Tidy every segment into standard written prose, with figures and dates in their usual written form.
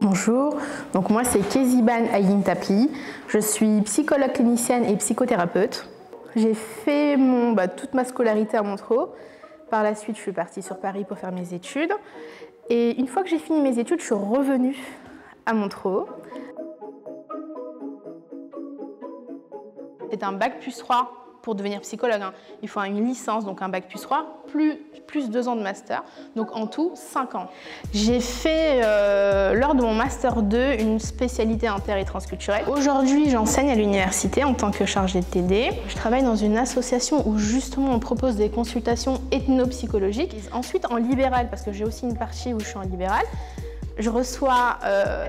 Bonjour, donc moi c'est Keziban Ayintapli, je suis psychologue clinicienne et psychothérapeute. J'ai fait toute ma scolarité à Montreux. Par la suite, je suis partie sur Paris pour faire mes études. Et une fois que j'ai fini mes études, je suis revenue à Montreux. C'est un bac plus 3 pour devenir psychologue. Il faut une licence, donc un bac plus 3, plus 2 ans de master, donc en tout 5 ans. J'ai fait, lors de mon master 2, une spécialité inter et transculturelle. Aujourd'hui, j'enseigne à l'université en tant que chargée de TD. Je travaille dans une association où justement on propose des consultations ethnopsychologiques. Ensuite, en libéral, parce que j'ai aussi une partie où je suis en libéral, je reçois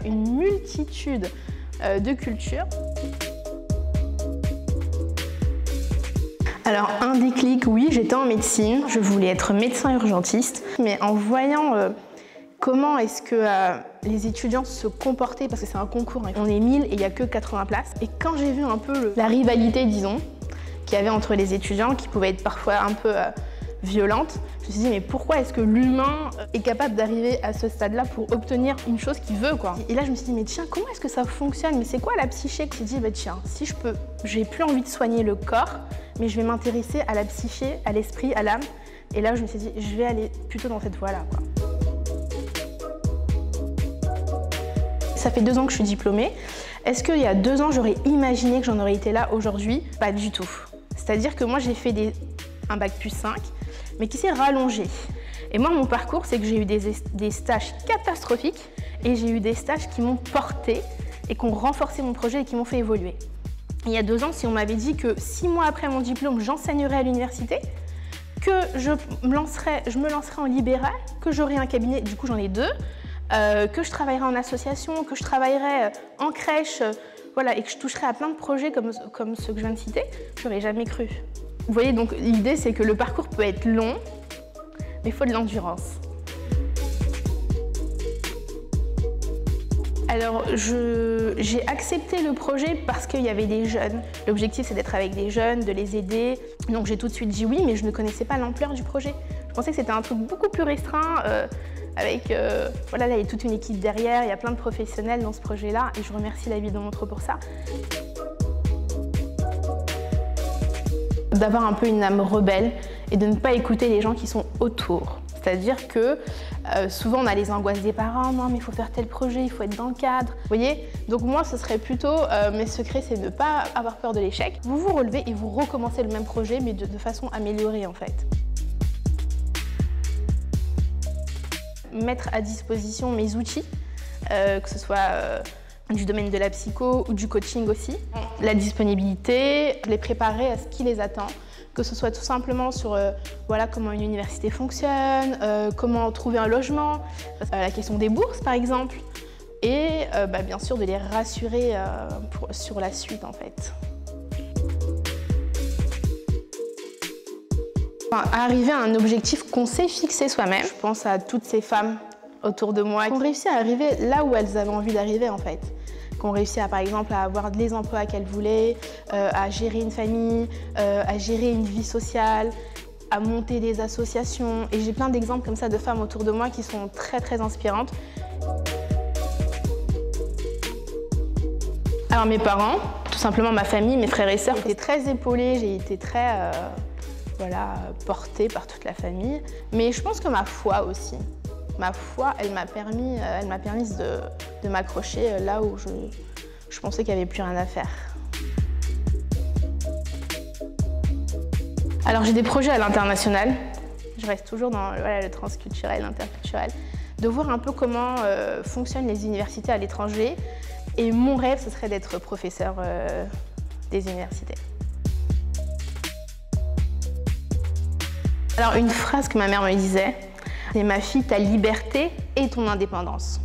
une multitude de cultures. Alors un déclic, oui, j'étais en médecine, je voulais être médecin urgentiste, mais en voyant comment est-ce que les étudiants se comportaient, parce que c'est un concours, on est 1000 et il n'y a que 80 places, et quand j'ai vu un peu la rivalité, disons, qu'il y avait entre les étudiants, qui pouvait être parfois un peu violente, je me suis dit mais pourquoi est-ce que l'humain est capable d'arriver à ce stade-là pour obtenir une chose qu'il veut, quoi. Et là je me suis dit mais tiens, comment est-ce que ça fonctionne? Mais c'est quoi la psyché qui dit bah tiens, si je peux, j'ai plus envie de soigner le corps, mais je vais m'intéresser à la psyché, à l'esprit, à l'âme. Et là je me suis dit je vais aller plutôt dans cette voie-là, quoi. Ça fait 2 ans que je suis diplômée. Est-ce qu'il y a 2 ans j'aurais imaginé que j'en aurais été là aujourd'hui? Pas du tout. C'est-à-dire que moi j'ai fait un bac plus 5, mais qui s'est rallongé. Et moi, mon parcours, c'est que j'ai eu des stages catastrophiques et j'ai eu des stages qui m'ont porté et qui ont renforcé mon projet et qui m'ont fait évoluer. Il y a 2 ans, si on m'avait dit que 6 mois après mon diplôme, j'enseignerais à l'université, que je me lancerais en libéral, que j'aurais un cabinet, du coup j'en ai 2, que je travaillerais en association, que je travaillerais en crèche, voilà, et que je toucherais à plein de projets comme ceux que je viens de citer, je n'aurais jamais cru. Vous voyez, donc l'idée c'est que le parcours peut être long, mais il faut de l'endurance. Alors j'ai accepté le projet parce qu'il y avait des jeunes. L'objectif c'est d'être avec des jeunes, de les aider. Donc j'ai tout de suite dit oui, mais je ne connaissais pas l'ampleur du projet. Je pensais que c'était un truc beaucoup plus restreint, voilà, là il y a toute une équipe derrière, il y a plein de professionnels dans ce projet-là et je remercie la ville de Montreux pour ça. D'avoir un peu une âme rebelle et de ne pas écouter les gens qui sont autour. C'est-à-dire que souvent on a les angoisses des parents, non mais il faut faire tel projet, il faut être dans le cadre. Vous voyez? Donc moi ce serait plutôt, mes secrets c'est de ne pas avoir peur de l'échec. Vous vous relevez et vous recommencez le même projet mais de façon améliorée en fait. Mettre à disposition mes outils, que ce soit du domaine de la psycho ou du coaching aussi. La disponibilité, les préparer à ce qui les attend, que ce soit tout simplement sur voilà, comment une université fonctionne, comment trouver un logement, la question des bourses par exemple, et bien sûr de les rassurer sur la suite en fait. Arriver à un objectif qu'on s'est fixé soi-même, je pense à toutes ces femmes autour de moi qui ont réussi à arriver là où elles avaient envie d'arriver en fait. Qui ont réussi à, par exemple, à avoir les emplois qu'elles voulaient, à gérer une famille, à gérer une vie sociale, à monter des associations. Et j'ai plein d'exemples comme ça de femmes autour de moi qui sont très très inspirantes. Alors mes parents, tout simplement ma famille, mes frères et sœurs, j'ai été très épaulée, j'ai été très voilà, portée par toute la famille. Mais je pense que ma foi aussi. Ma foi, elle m'a permis de m'accrocher là où je pensais qu'il n'y avait plus rien à faire. Alors j'ai des projets à l'international. Je reste toujours dans le transculturel, l'interculturel. De voir un peu comment fonctionnent les universités à l'étranger. Et mon rêve, ce serait d'être professeur des universités. Alors une phrase que ma mère me disait, c'est « Ma fille, ta liberté et ton indépendance ».